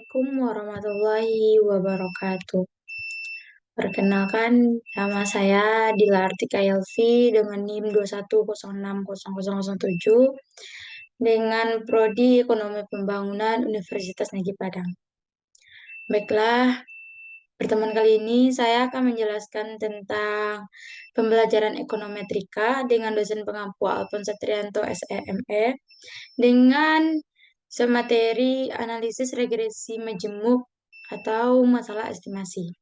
Assalamualaikum warahmatullahi wabarakatuh. Perkenalkan, nama saya Dilartika Elvi dengan NIM 210606007 dengan Prodi Ekonomi Pembangunan Universitas Negeri Padang. Baiklah, pertemuan kali ini saya akan menjelaskan tentang pembelajaran ekonometrika dengan dosen pengampu Alphonse Satrianto SEME dengan semateri analisis regresi majemuk atau masalah estimasi.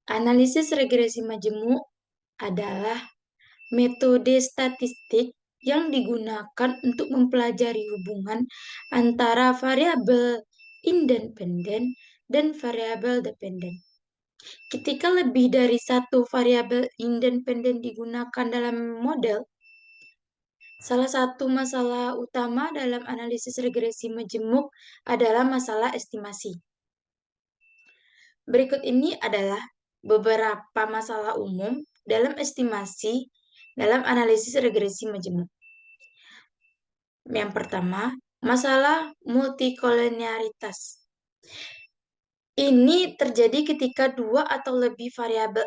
Analisis regresi majemuk adalah metode statistik yang digunakan untuk mempelajari hubungan antara variabel independen dan variabel dependen. Ketika lebih dari satu variabel independen digunakan dalam model, salah satu masalah utama dalam analisis regresi majemuk adalah masalah estimasi. Berikut ini adalah beberapa masalah umum dalam estimasi dalam analisis regresi majemuk. Yang pertama, masalah multikolonialitas. Ini terjadi ketika dua atau lebih variabel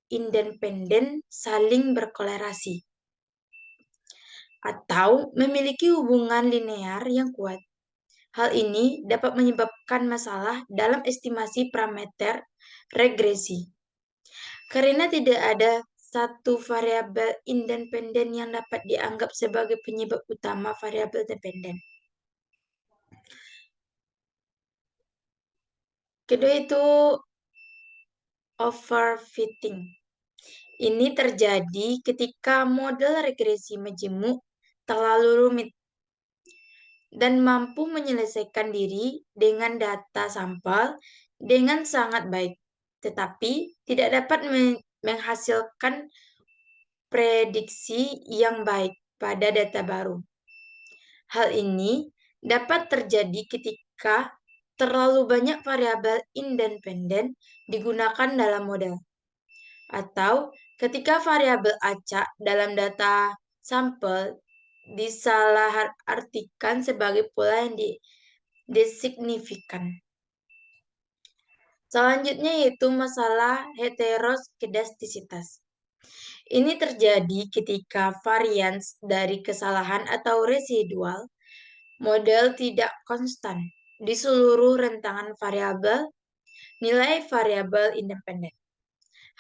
independen saling berkolerasi atau memiliki hubungan linear yang kuat. Hal ini dapat menyebabkan masalah dalam estimasi parameter regresi. Karena tidak ada satu variabel independen yang dapat dianggap sebagai penyebab utama variabel dependen. Kedua itu overfitting. Ini terjadi ketika model regresi majemuk terlalu rumit dan mampu menyelesaikan diri dengan data sampel dengan sangat baik, tetapi tidak dapat menghasilkan prediksi yang baik pada data baru. Hal ini dapat terjadi ketika terlalu banyak variabel independen digunakan dalam model, atau ketika variabel acak dalam data sampel disalahartikan sebagai pola yang designifikan. Selanjutnya yaitu masalah heteroskedastisitas. Ini terjadi ketika varians dari kesalahan atau residual model tidak konstan di seluruh rentangan variabel nilai variabel independen.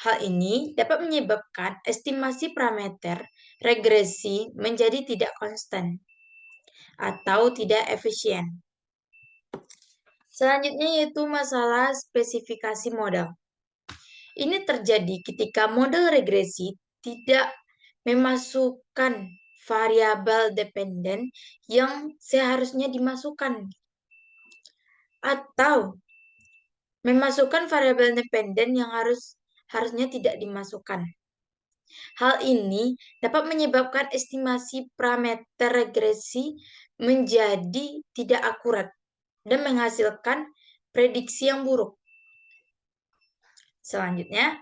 Hal ini dapat menyebabkan estimasi parameter regresi menjadi tidak konstan atau tidak efisien. Selanjutnya yaitu masalah spesifikasi model. Ini terjadi ketika model regresi tidak memasukkan variabel dependen yang seharusnya dimasukkan atau memasukkan variabel dependen yang harusnya tidak dimasukkan. Hal ini dapat menyebabkan estimasi parameter regresi menjadi tidak akurat dan menghasilkan prediksi yang buruk. Selanjutnya,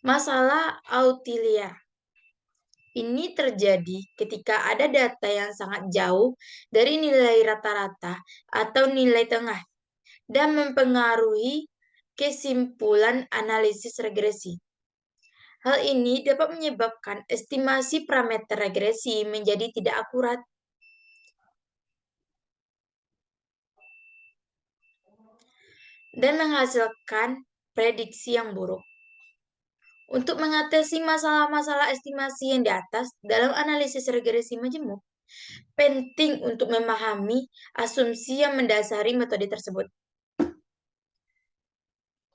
masalah outlier. Ini terjadi ketika ada data yang sangat jauh dari nilai rata-rata atau nilai tengah dan mempengaruhi kesimpulan analisis regresi. Hal ini dapat menyebabkan estimasi parameter regresi menjadi tidak akurat. Dan menghasilkan prediksi yang buruk. Untuk mengatasi masalah-masalah estimasi yang di atas dalam analisis regresi majemuk, penting untuk memahami asumsi yang mendasari metode tersebut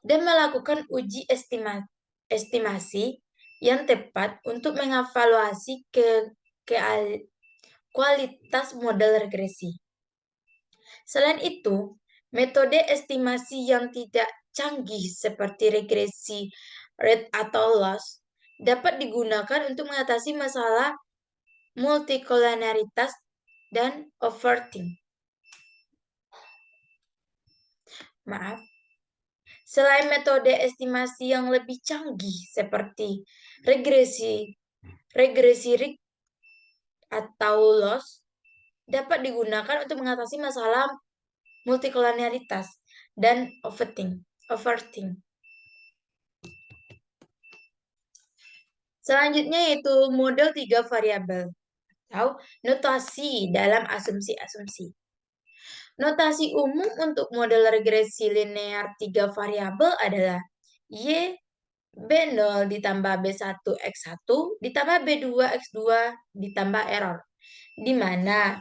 dan melakukan uji estimasi yang tepat untuk mengevaluasi kualitas model regresi. Selain itu, metode estimasi yang tidak canggih seperti regresi rate atau loss dapat digunakan untuk mengatasi masalah multikolonialitas dan overfitting. Selain metode estimasi yang lebih canggih seperti regresi Rig atau loss dapat digunakan untuk mengatasi masalah multikolonialitas dan overthink. Selanjutnya yaitu model 3 variabel atau notasi dalam asumsi-asumsi. Notasi umum untuk model regresi linear 3 variabel adalah Y B0 ditambah B1 X1 ditambah B2 X2 ditambah error, di mana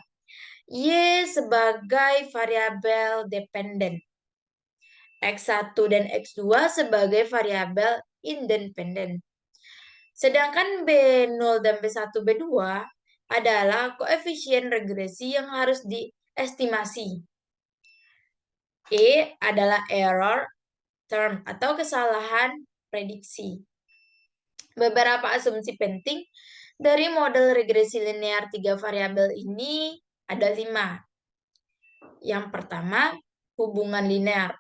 Y sebagai variabel dependen, X1 dan X2 sebagai variabel independen. Sedangkan B0 dan B1, B2 adalah koefisien regresi yang harus diestimasi. E adalah error term atau kesalahan prediksi. Beberapa asumsi penting dari model regresi linear 3 variabel ini ada 5. Yang pertama, hubungan linear.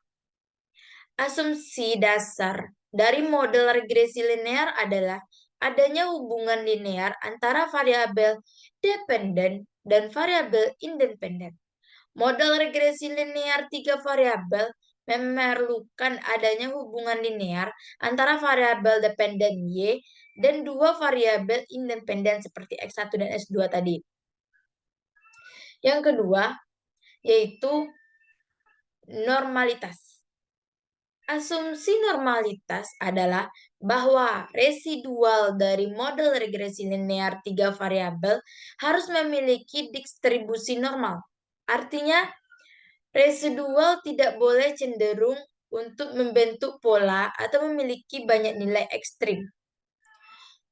Asumsi dasar dari model regresi linear adalah adanya hubungan linear antara variabel dependen dan variabel independen. Model regresi linear 3 variabel memerlukan adanya hubungan linear antara variabel dependen Y dan 2 variabel independen seperti X1 dan X2 tadi. Yang kedua, yaitu normalitas. Asumsi normalitas adalah bahwa residual dari model regresi linear 3 variabel harus memiliki distribusi normal. Artinya, residual tidak boleh cenderung untuk membentuk pola atau memiliki banyak nilai ekstrim.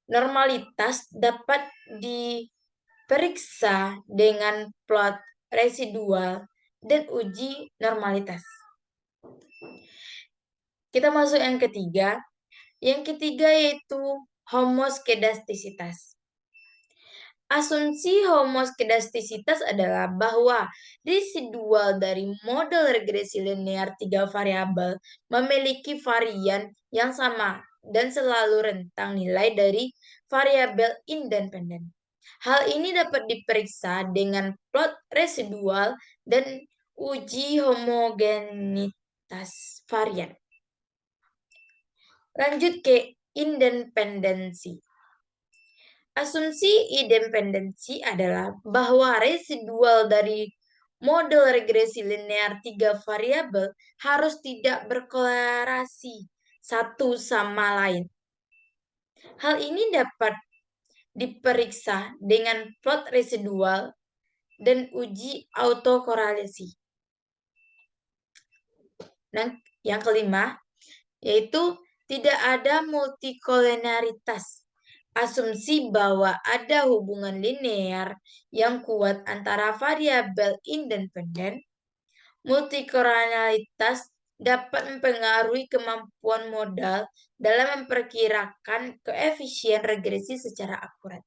Normalitas dapat diperiksa dengan plot residual dan uji normalitas. Kita masuk yang ketiga. Yang ketiga yaitu homoskedastisitas. Asumsi homoskedastisitas adalah bahwa residual dari model regresi linear 3 variabel memiliki varian yang sama dan selalu rentang nilai dari variabel independen. Hal ini dapat diperiksa dengan plot residual dan uji homogenitas varian. Lanjut ke independensi. Asumsi independensi adalah bahwa residual dari model regresi linear 3 variabel harus tidak berkorelasi satu sama lain. Hal ini dapat diperiksa dengan plot residual dan uji autokorelasi. Dan yang kelima, yaitu tidak ada multikolonialitas. Asumsi bahwa ada hubungan linear yang kuat antara variabel independen, multikolonialitas dapat mempengaruhi kemampuan modal dalam memperkirakan koefisien regresi secara akurat.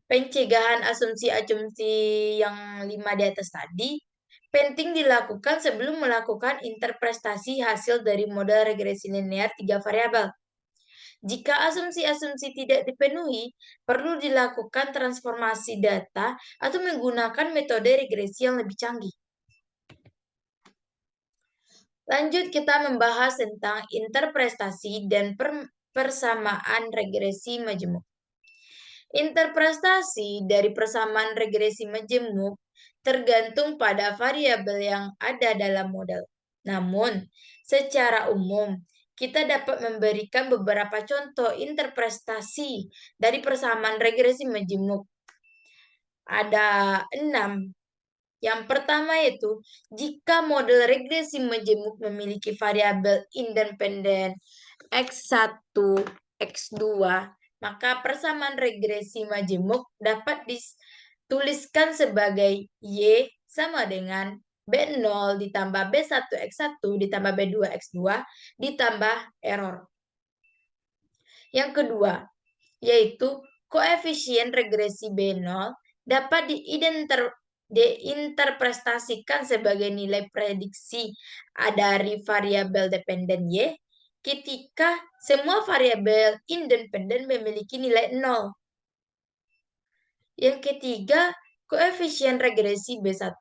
Pencegahan asumsi-asumsi yang 5 di atas tadi penting dilakukan sebelum melakukan interpretasi hasil dari model regresi linear 3 variabel. Jika asumsi-asumsi tidak dipenuhi, perlu dilakukan transformasi data atau menggunakan metode regresi yang lebih canggih. Lanjut kita membahas tentang interpretasi dan persamaan regresi majemuk. Interpretasi dari persamaan regresi majemuk tergantung pada variabel yang ada dalam model. Namun, secara umum, kita dapat memberikan beberapa contoh interpretasi dari persamaan regresi majemuk. Ada 6. Yang pertama yaitu, jika model regresi majemuk memiliki variabel independen X1, X2, maka persamaan regresi majemuk dapat dituliskan sebagai Y sama dengan B0 ditambah B1 X1 ditambah B2 X2 ditambah error. Yang kedua, yaitu koefisien regresi B0 dapat diinterpretasikan sebagai nilai prediksi dari variabel dependen Y ketika semua variabel independen memiliki nilai 0. Yang ketiga, koefisien regresi B1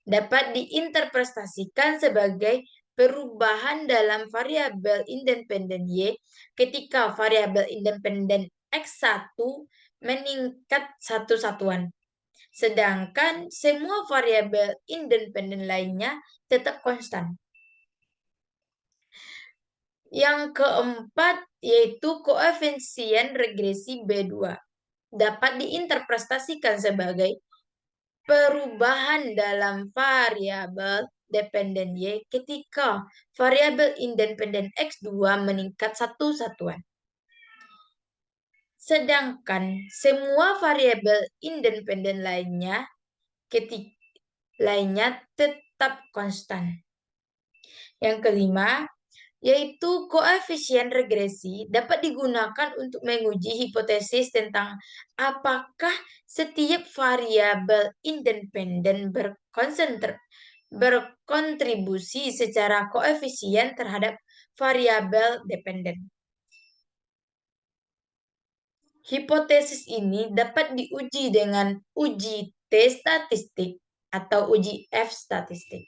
dapat diinterpretasikan sebagai perubahan dalam variabel independen Y ketika variabel independen X1 meningkat satu satuan. Sedangkan semua variabel independen lainnya tetap konstan. Yang keempat yaitu koefisien regresi B2 dapat diinterpretasikan sebagai perubahan dalam variabel dependen Y ketika variabel independen X2 meningkat satu satuan. Sedangkan semua variabel independen lainnya tetap konstan. Yang kelima, yaitu koefisien regresi dapat digunakan untuk menguji hipotesis tentang apakah setiap variabel independen berkontribusi secara koefisien terhadap variabel dependen. Hipotesis ini dapat diuji dengan uji T statistik atau uji F statistik.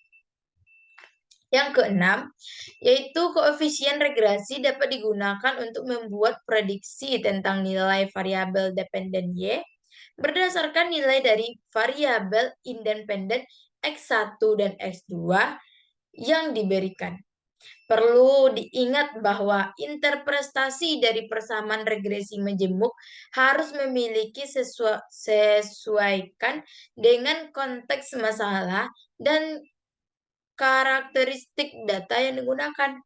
Yang keenam, yaitu koefisien regresi dapat digunakan untuk membuat prediksi tentang nilai variabel dependen Y berdasarkan nilai dari variabel independen X1 dan X2 yang diberikan. Perlu diingat bahwa interpretasi dari persamaan regresi majemuk harus memiliki sesuaikan dengan konteks masalah dan karakteristik data yang digunakan.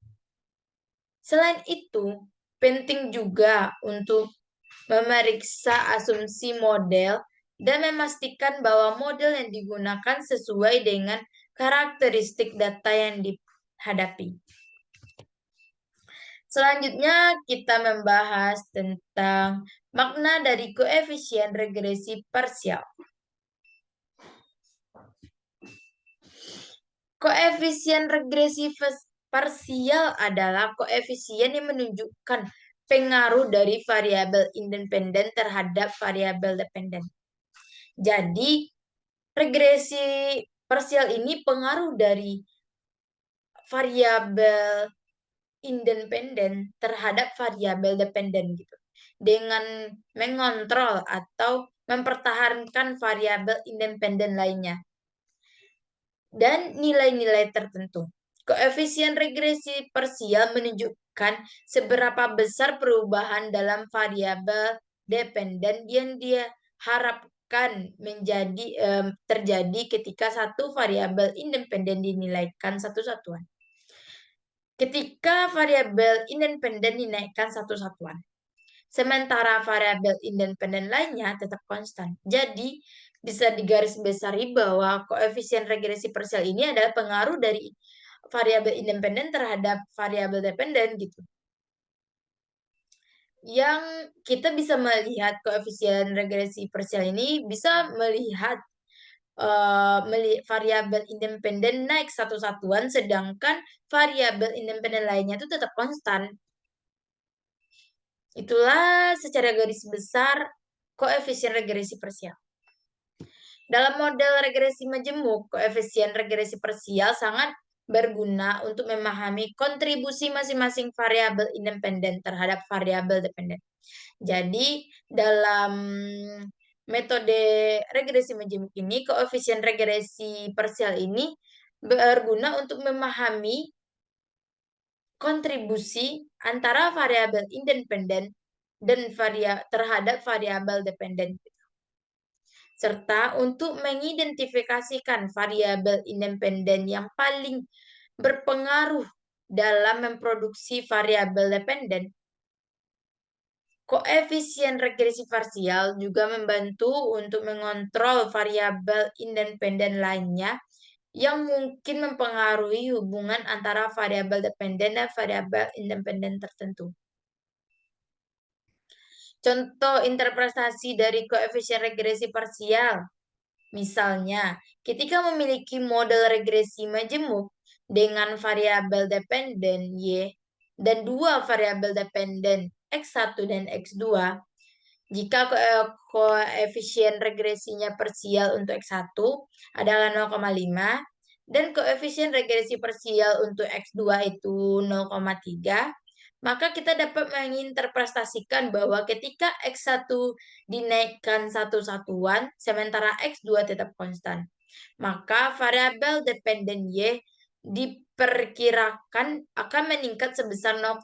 Selain itu, penting juga untuk memeriksa asumsi model dan memastikan bahwa model yang digunakan sesuai dengan karakteristik data yang dihadapi. Selanjutnya, kita membahas tentang makna dari koefisien regresi parsial. Koefisien regresi parsial adalah koefisien yang menunjukkan pengaruh dari variabel independen terhadap variabel dependen. Jadi, regresi parsial ini pengaruh dari variabel independen terhadap variabel dependen gitu. Dengan mengontrol atau mempertahankan variabel independen lainnya dan nilai-nilai tertentu. Koefisien regresi parsial menunjukkan seberapa besar perubahan dalam variabel dependen yang diharapkan terjadi ketika satu variabel independen dinilaikan satu satuan. Ketika variabel independen dinaikkan satu satuan, sementara variabel independen lainnya tetap konstan. Jadi, bisa digarisbawahi bahwa koefisien regresi parsial ini adalah pengaruh dari variabel independen terhadap variabel dependen gitu. Yang kita bisa melihat koefisien regresi parsial ini bisa melihat variabel independen naik satu satuan, sedangkan variabel independen lainnya itu tetap konstan. Itulah secara garis besar koefisien regresi parsial. Dalam model regresi majemuk, koefisien regresi parsial sangat berguna untuk memahami kontribusi masing-masing variabel independen terhadap variabel dependen. Jadi, dalam metode regresi majemuk ini, koefisien regresi parsial ini berguna untuk memahami kontribusi antara variabel independen dan terhadap variabel dependen, serta untuk mengidentifikasikan variabel independen yang paling berpengaruh dalam memproduksi variabel dependen. Koefisien regresi parsial juga membantu untuk mengontrol variabel independen lainnya yang mungkin mempengaruhi hubungan antara variabel dependen dan variabel independen tertentu. Contoh interpretasi dari koefisien regresi parsial. Misalnya, ketika memiliki model regresi majemuk dengan variabel dependen Y dan dua variabel dependen X1 dan X2, jika koefisien regresinya parsial untuk X1 adalah 0,5 dan koefisien regresi parsial untuk X2 itu 0,3, maka kita dapat menginterpretasikan bahwa ketika X1 dinaikkan satu satuan, sementara X2 tetap konstan, maka variabel dependen Y diperkirakan akan meningkat sebesar 0,5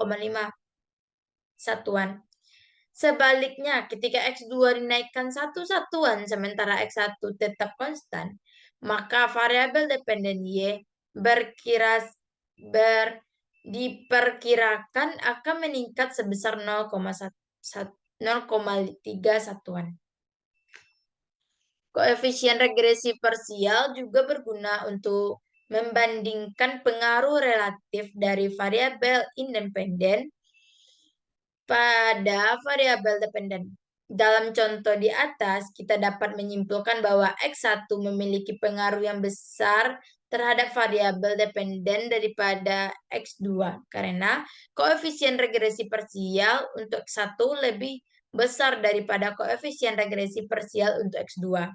satuan. Sebaliknya, ketika X2 dinaikkan satu satuan sementara X1 tetap konstan, maka variabel dependen Y diperkirakan akan meningkat sebesar 0,3 satuan. Koefisien regresi parsial juga berguna untuk membandingkan pengaruh relatif dari variabel independen pada variabel dependen. Dalam contoh di atas, kita dapat menyimpulkan bahwa X1 memiliki pengaruh yang besar terhadap variabel dependen daripada X2 karena koefisien regresi parsial untuk X1 lebih besar daripada koefisien regresi parsial untuk X2.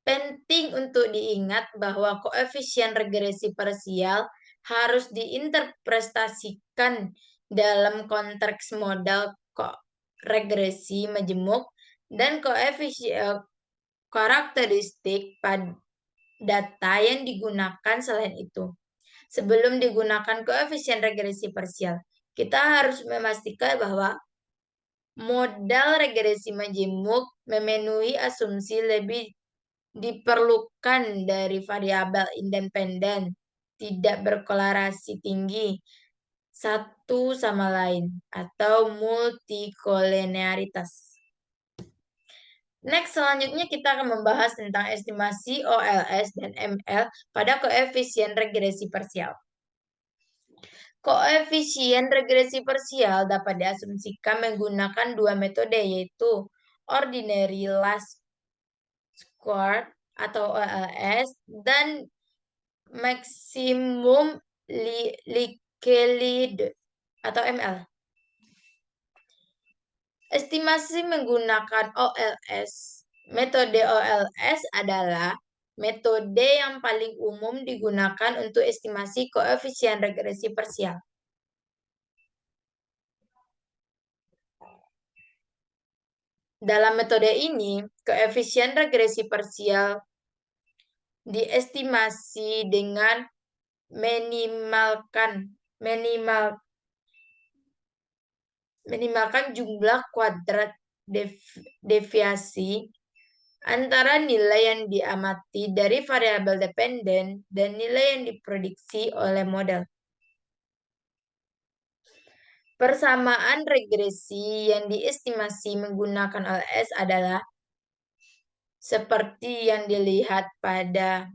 Penting untuk diingat bahwa koefisien regresi parsial harus diinterpretasikan dalam konteks model regresi majemuk dan koefisien karakteristik pada data yang digunakan selain itu. Sebelum digunakan koefisien regresi parsial, kita harus memastikan bahwa model regresi majemuk memenuhi asumsi lebih diperlukan dari variabel independen tidak berkorelasi tinggi satu sama lain atau multikolinearitas. Next, selanjutnya kita akan membahas tentang estimasi OLS dan ML pada koefisien regresi parsial. Koefisien regresi parsial dapat diasumsikan menggunakan dua metode, yaitu ordinary least squared atau OLS dan maksimum likelihood atau ML. Estimasi menggunakan OLS. Metode OLS adalah metode yang paling umum digunakan untuk estimasi koefisien regresi parsial. Dalam metode ini, koefisien regresi parsial diestimasi dengan minimalkan jumlah kuadrat deviasi antara nilai yang diamati dari variabel dependen dan nilai yang diprediksi oleh model. Persamaan regresi yang diestimasi menggunakan OLS adalah seperti yang dilihat pada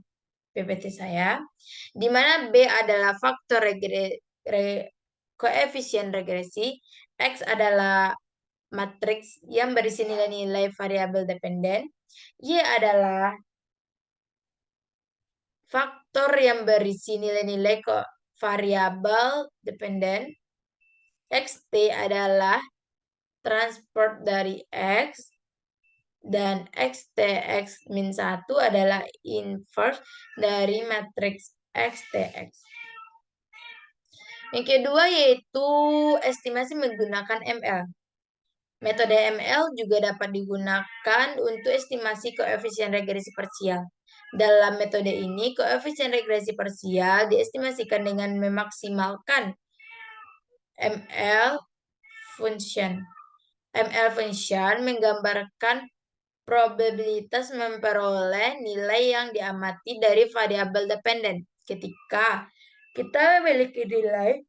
PPT saya, di mana B adalah faktor koefisien regresi, X adalah matriks yang berisi nilai-nilai variabel dependen, Y adalah faktor yang berisi nilai-nilai variabel dependen, XT adalah transport dari X, dan XTX-1 adalah inverse dari matriks XTX. Yang kedua yaitu estimasi menggunakan ML. Metode ML juga dapat digunakan untuk estimasi koefisien regresi parsial. Dalam metode ini, koefisien regresi parsial diestimasikan dengan memaksimalkan ML function. ML function menggambarkan probabilitas memperoleh nilai yang diamati dari variabel dependen ketika kita memiliki nilai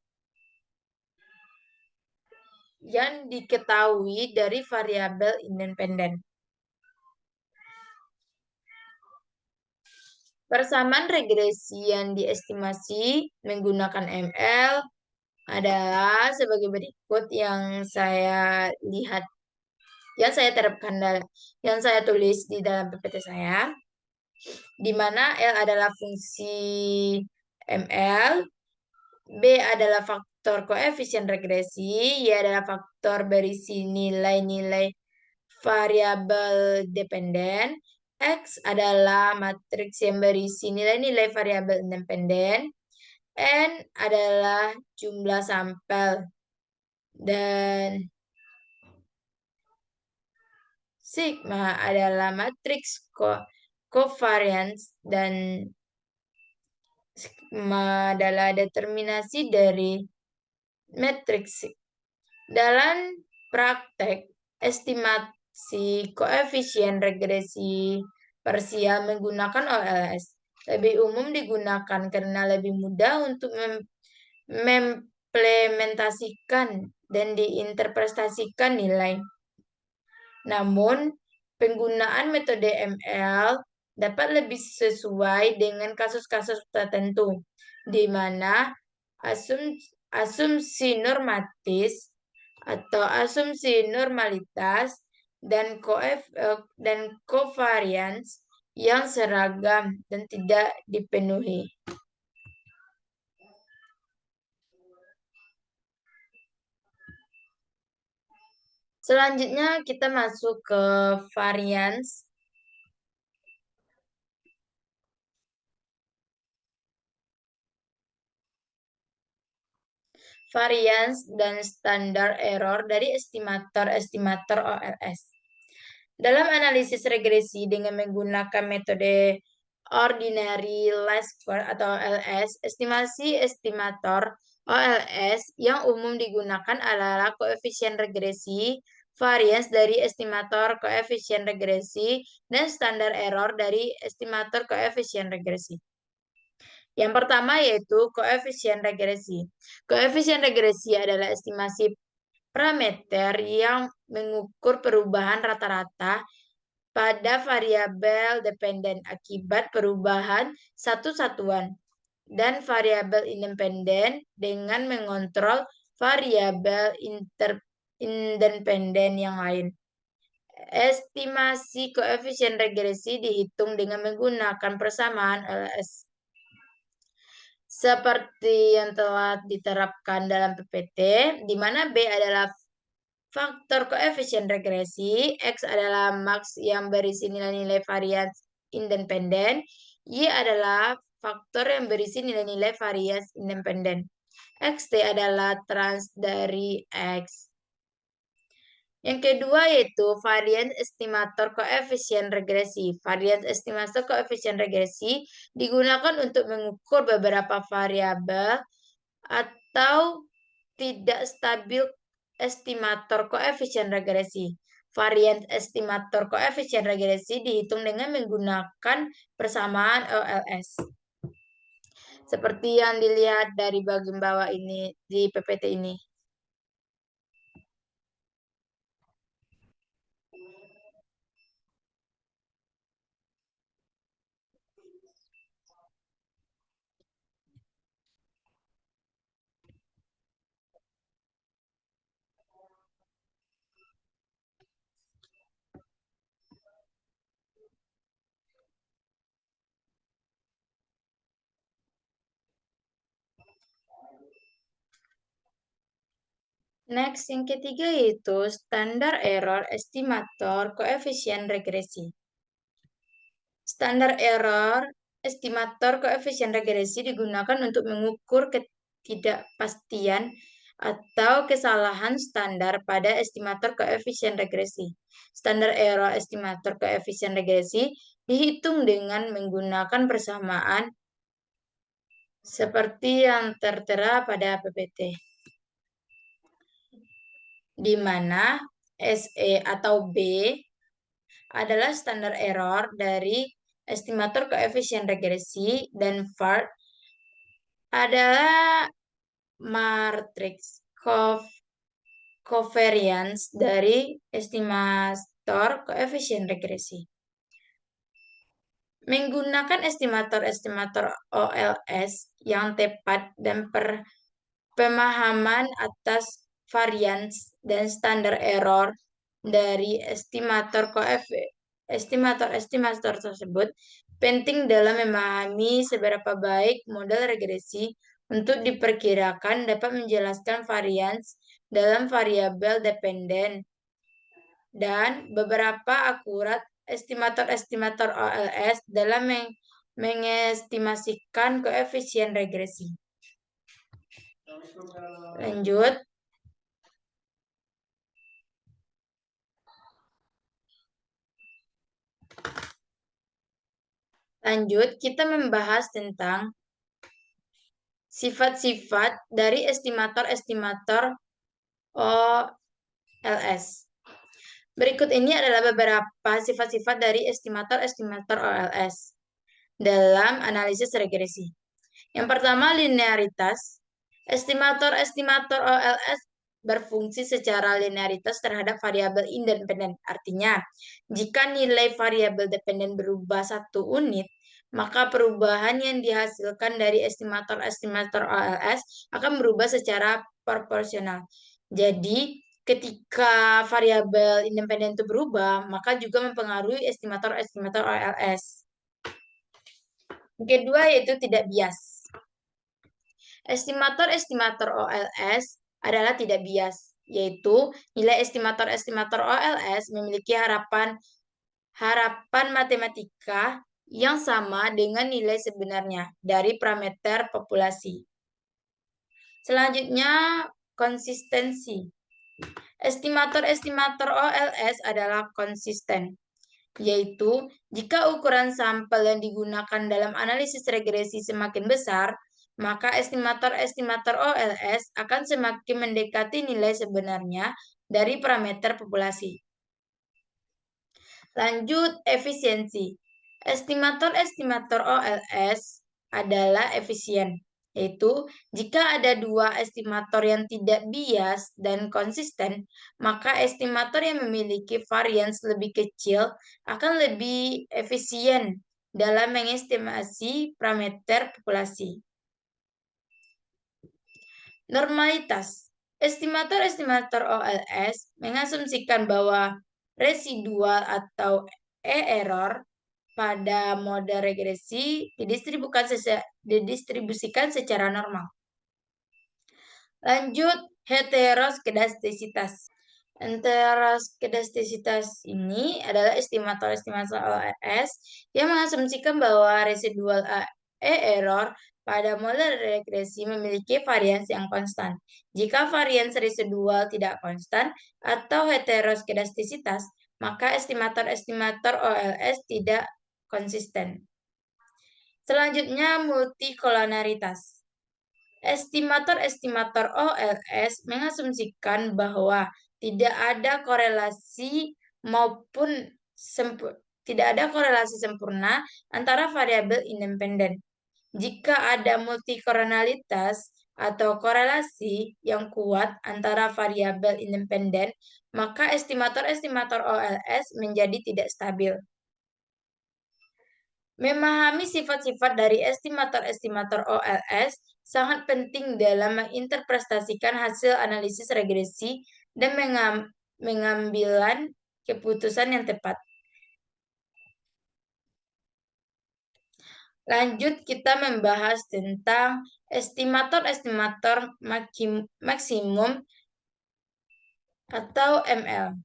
yang diketahui dari variabel independen. Persamaan regresi yang diestimasi menggunakan ML adalah sebagai berikut yang saya lihat yang saya tulis di dalam PPT saya, di mana L adalah fungsi ML, B adalah faktor koefisien regresi, Y adalah faktor berisi nilai-nilai variabel dependen, X adalah matriks yang berisi nilai-nilai variabel independen, N adalah jumlah sampel, dan sigma adalah matriks covariance, dan sigma adalah determinasi dari matriks. Dalam praktek, estimasi koefisien regresi parsial menggunakan OLS lebih umum digunakan karena lebih mudah untuk mengimplementasikan dan diinterpretasikan nilai. Namun, penggunaan metode ML dapat lebih sesuai dengan kasus-kasus tertentu, di mana asumsi normatis atau asumsi normalitas dan covariance yang seragam dan tidak dipenuhi. Selanjutnya kita masuk ke variance. Variance dan standar error dari estimator-estimator OLS. Dalam analisis regresi dengan menggunakan metode ordinary least square atau OLS, estimasi estimator OLS yang umum digunakan adalah koefisien regresi, variance dari estimator koefisien regresi, dan standar error dari estimator koefisien regresi. Yang pertama yaitu koefisien regresi. Koefisien regresi adalah estimasi parameter yang mengukur perubahan rata-rata pada variabel dependen akibat perubahan satu satuan dan variabel independen dengan mengontrol variabel independen yang lain. Estimasi koefisien regresi dihitung dengan menggunakan persamaan LS. Seperti yang telah diterapkan dalam PPT, di mana B adalah faktor koefisien regresi, X adalah maks yang berisi nilai-nilai varians independen, Y adalah faktor yang berisi nilai-nilai varians independen. XT adalah trans dari X. Yang kedua yaitu variance estimator koefisien regresi. Variance estimator koefisien regresi digunakan untuk mengukur beberapa variabel atau tidak stabil estimator koefisien regresi. Variance estimator koefisien regresi dihitung dengan menggunakan persamaan OLS. Seperti yang dilihat dari bagian bawah ini di PPT ini. Next, yang ketiga yaitu standar error estimator koefisien regresi. Standar error estimator koefisien regresi digunakan untuk mengukur ketidakpastian atau kesalahan standar pada estimator koefisien regresi. Standar error estimator koefisien regresi dihitung dengan menggunakan persamaan seperti yang tertera pada PPT, di mana SE atau B adalah standar error dari estimator koefisien regresi dan VAR adalah matriks covariance dari estimator koefisien regresi. Menggunakan estimator-estimator OLS yang tepat dan pemahaman atas variance dan standar error dari estimator tersebut penting dalam memahami seberapa baik model regresi untuk diperkirakan dapat menjelaskan varians dalam variabel dependen dan beberapa akurat estimator-estimator OLS dalam mengestimasikan koefisien regresi. Lanjut. Lanjut, kita membahas tentang sifat-sifat dari estimator-estimator OLS. Berikut ini adalah beberapa sifat-sifat dari estimator-estimator OLS dalam analisis regresi. Yang pertama, linearitas. Estimator-estimator OLS berfungsi secara linearitas terhadap variabel independen. Artinya, jika nilai variabel dependen berubah 1 unit, maka perubahan yang dihasilkan dari estimator-estimator OLS akan berubah secara proporsional. Jadi, ketika variabel independen itu berubah, maka juga mempengaruhi estimator-estimator OLS. Yang kedua yaitu tidak bias. Estimator-estimator OLS adalah tidak bias, yaitu nilai estimator-estimator OLS memiliki harapan matematika yang sama dengan nilai sebenarnya dari parameter populasi. Selanjutnya, konsistensi. Estimator-estimator OLS adalah konsisten, yaitu jika ukuran sampel yang digunakan dalam analisis regresi semakin besar, maka estimator-estimator OLS akan semakin mendekati nilai sebenarnya dari parameter populasi. Lanjut, efisiensi. Estimator-estimator OLS adalah efisien, yaitu jika ada dua estimator yang tidak bias dan konsisten, maka estimator yang memiliki varians lebih kecil akan lebih efisien dalam mengestimasi parameter populasi. Normalitas. Estimator-estimator OLS mengasumsikan bahwa residual atau E-error pada model regresi didistribusikan secara normal. Lanjut, heteroskedastisitas. Heteroskedastisitas ini adalah estimator-estimator OLS yang mengasumsikan bahwa residual E-error pada model regresi memiliki varians yang konstan. Jika varians residual tidak konstan atau heteroskedastisitas, maka estimator-estimator OLS tidak konsisten. Selanjutnya, multikolonaritas. Estimator-estimator OLS mengasumsikan bahwa tidak ada korelasi sempurna antara variabel independen. Jika ada multikoronalitas atau korelasi yang kuat antara variabel independen, maka estimator-estimator OLS menjadi tidak stabil. Memahami sifat-sifat dari estimator-estimator OLS sangat penting dalam menginterpretasikan hasil analisis regresi dan mengambil keputusan yang tepat. Lanjut, kita membahas tentang estimator-estimator maksimum atau ML.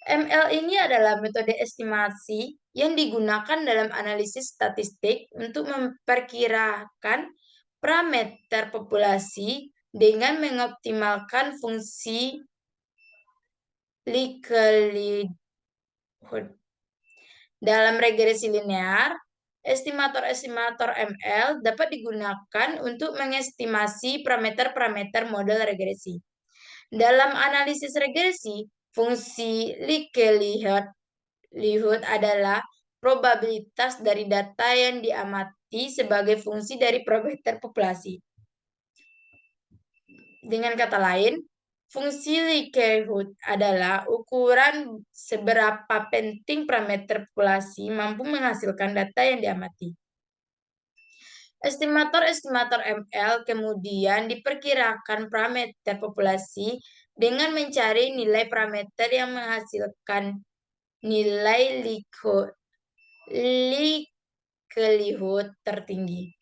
ML ini adalah metode estimasi yang digunakan dalam analisis statistik untuk memperkirakan parameter populasi dengan mengoptimalkan fungsi likelihood. Dalam regresi linear, estimator-estimator ML dapat digunakan untuk mengestimasi parameter-parameter model regresi. Dalam analisis regresi, fungsi likelihood adalah probabilitas dari data yang diamati sebagai fungsi dari parameter populasi. Dengan kata lain, fungsi likelihood adalah ukuran seberapa penting parameter populasi mampu menghasilkan data yang diamati. Estimator-estimator ML kemudian diperkirakan parameter populasi dengan mencari nilai parameter yang menghasilkan nilai likelihood tertinggi.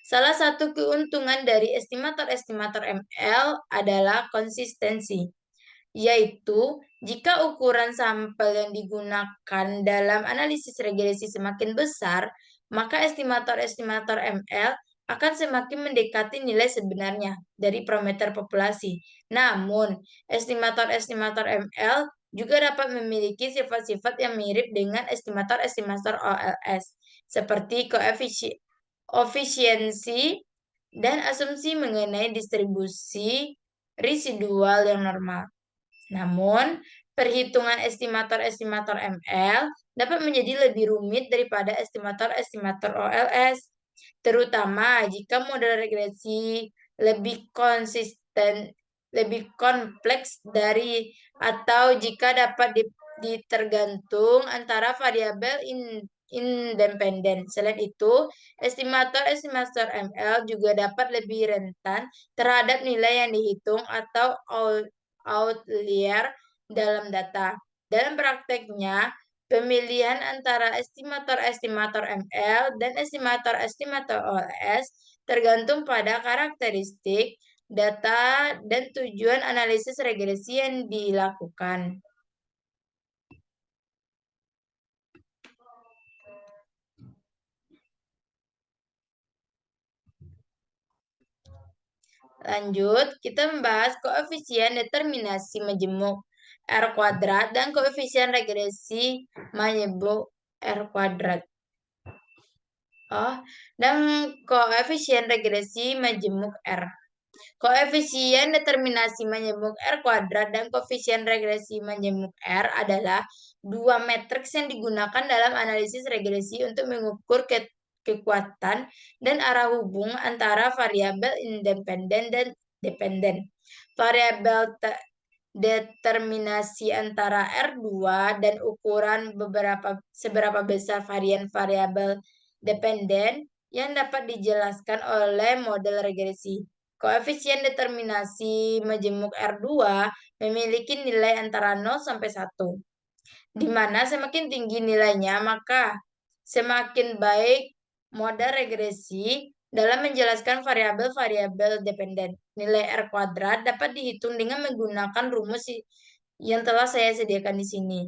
Salah satu keuntungan dari estimator-estimator ML adalah konsistensi, yaitu jika ukuran sampel yang digunakan dalam analisis regresi semakin besar, maka estimator-estimator ML akan semakin mendekati nilai sebenarnya dari parameter populasi. Namun, estimator-estimator ML juga dapat memiliki sifat-sifat yang mirip dengan estimator-estimator OLS, seperti koefisiensi dan asumsi mengenai distribusi residual yang normal. Namun, perhitungan estimator-estimator ML dapat menjadi lebih rumit daripada estimator-estimator OLS, terutama jika model regresi lebih konsisten, lebih kompleks dari atau jika dapat ditergantung antara variabel independen. Selain itu, estimator-estimator ML juga dapat lebih rentan terhadap nilai yang dihitung atau outlier dalam data. Dalam prakteknya, pemilihan antara estimator-estimator ML dan estimator-estimator OLS tergantung pada karakteristik, data, dan tujuan analisis regresi yang dilakukan. Lanjut, kita membahas koefisien determinasi majemuk R kuadrat dan koefisien regresi majemuk R kuadrat. Dan koefisien regresi majemuk R. Koefisien determinasi majemuk R kuadrat dan koefisien regresi majemuk R adalah dua matriks yang digunakan dalam analisis regresi untuk mengukur kekuatan dan arah hubung antara variabel independen dan dependen. Variabel determinasi antara R2 dan ukuran seberapa besar varian variabel dependen yang dapat dijelaskan oleh model regresi. Koefisien determinasi majemuk R2 memiliki nilai antara 0 sampai 1. Di mana semakin tinggi nilainya, maka semakin baik model regresi dalam menjelaskan variabel-variabel dependen. Nilai R kuadrat dapat dihitung dengan menggunakan rumus yang telah saya sediakan di sini,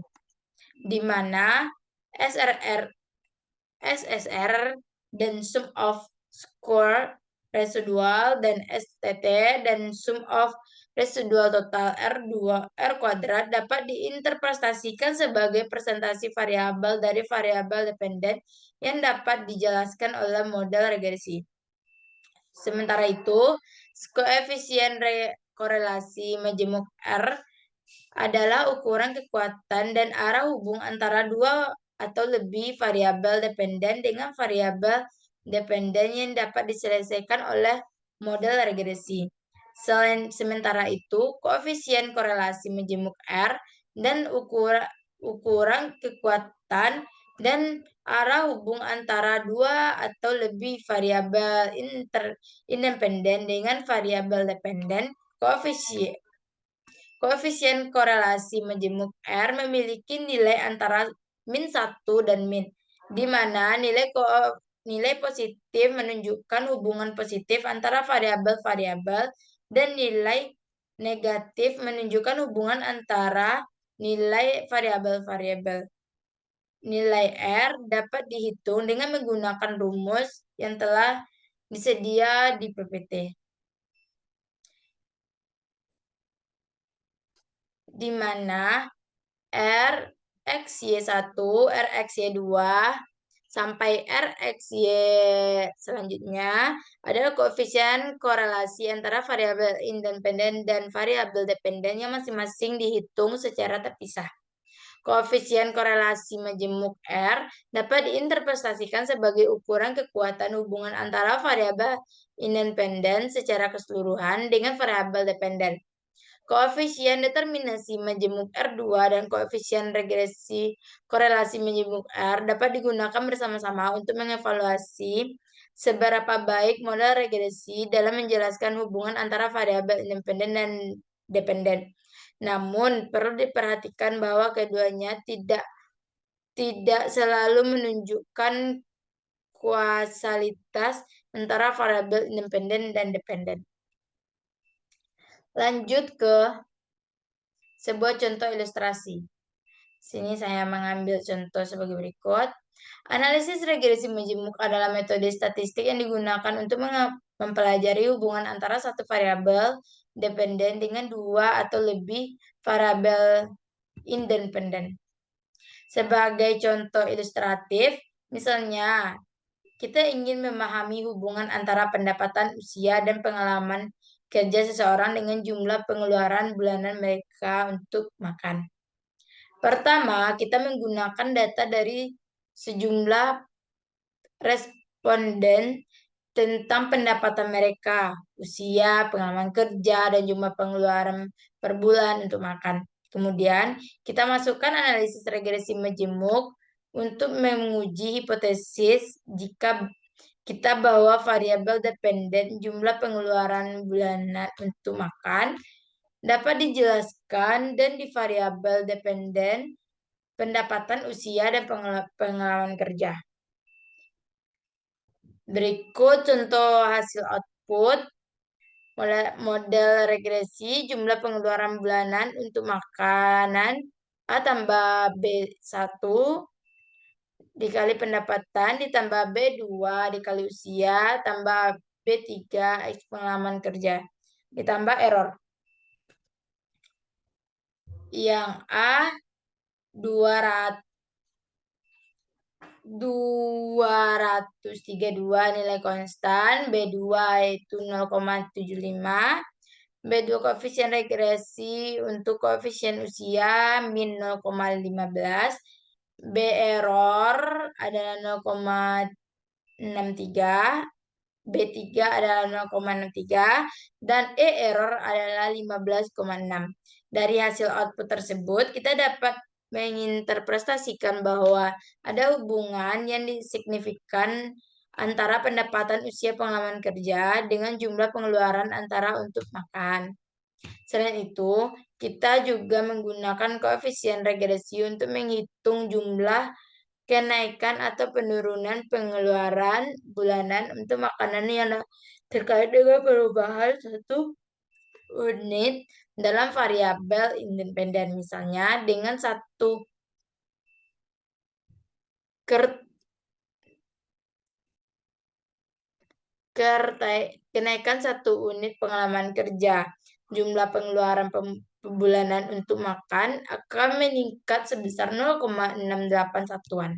di mana SSR dan sum of square residual dan STT dan sum of residual total R kuadrat dapat diinterpretasikan sebagai presentasi variabel dari variabel dependen yang dapat dijelaskan oleh model regresi. Sementara itu, koefisien korelasi majemuk R adalah ukuran kekuatan dan arah hubung antara dua atau lebih variabel dependen dengan variabel dependen yang dapat diselesaikan oleh model regresi. Sementara itu, koefisien korelasi majemuk R dan ukuran kekuatan dan arah hubung antara dua atau lebih variabel independen dengan variabel dependen, koefisien korelasi majemuk R memiliki nilai antara min 1 dan min, di mana nilai positif menunjukkan hubungan positif antara variabel-variabel dan nilai negatif menunjukkan hubungan antara nilai variabel-variabel. Nilai R dapat dihitung dengan menggunakan rumus yang telah disedia di PPT. Di mana RXY1, RXY2, sampai RXY selanjutnya adalah koefisien korelasi antara variabel independen dan variabel dependen yang masing-masing dihitung secara terpisah. Koefisien korelasi majemuk R dapat diinterpretasikan sebagai ukuran kekuatan hubungan antara variabel independen secara keseluruhan dengan variabel dependen. Koefisien determinasi majemuk R2 dan koefisien regresi korelasi majemuk R dapat digunakan bersama-sama untuk mengevaluasi seberapa baik model regresi dalam menjelaskan hubungan antara variabel independen dan dependen. Namun, perlu diperhatikan bahwa keduanya tidak selalu menunjukkan kausalitas antara variabel independen dan dependen. Lanjut ke sebuah contoh ilustrasi. Sini saya mengambil contoh sebagai berikut. Analisis regresi majemuk adalah metode statistik yang digunakan untuk mempelajari hubungan antara satu variabel dependen dengan dua atau lebih variabel independen. Sebagai contoh ilustratif, misalnya kita ingin memahami hubungan antara pendapatan, usia, dan pengalaman kerja seseorang dengan jumlah pengeluaran bulanan mereka untuk makan. Pertama, kita menggunakan data dari sejumlah responden tentang pendapatan mereka, usia, pengalaman kerja, dan jumlah pengeluaran per bulan untuk makan. Kemudian, kita masukkan analisis regresi majemuk untuk menguji hipotesis jika kita bawa variabel dependen jumlah pengeluaran bulanan untuk makan dapat dijelaskan dan di variabel dependen pendapatan, usia, dan pengalaman kerja. Berikut contoh hasil output model regresi jumlah pengeluaran bulanan untuk makanan A tambah B1 dikali pendapatan ditambah B2 dikali usia tambah B3 X pengalaman kerja ditambah error. Yang A 232 nilai konstan, B2 itu 0,75, B2 koefisien regresi untuk koefisien usia min 0,15, B error adalah 0,63, B3 adalah 0,63, dan E error adalah 15,6. Dari hasil output tersebut, kita dapat menginterpretasikan bahwa ada hubungan yang signifikan antara pendapatan, usia, pengalaman kerja dengan jumlah pengeluaran antara untuk makan. Selain itu, kita juga menggunakan koefisien regresi untuk menghitung jumlah kenaikan atau penurunan pengeluaran bulanan untuk makanan yang terkait dengan perubahan satu unit dalam variabel independen, misalnya dengan kenaikan satu unit pengalaman kerja, jumlah pengeluaran bulanan untuk makan akan meningkat sebesar 0,68 satuan.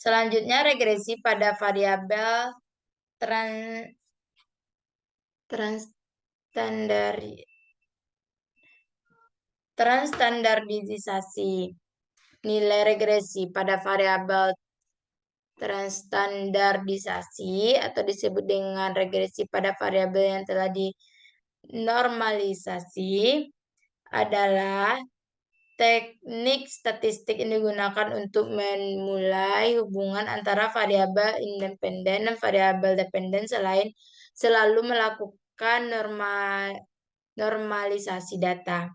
Selanjutnya regresi pada variabel transstandardisasi. Nilai regresi pada variabel transstandardisasi atau disebut dengan regresi pada variabel yang telah dinormalisasi adalah teknik statistik yang digunakan untuk memulai hubungan antara variabel independen dan variabel dependen selalu melakukan normalisasi data.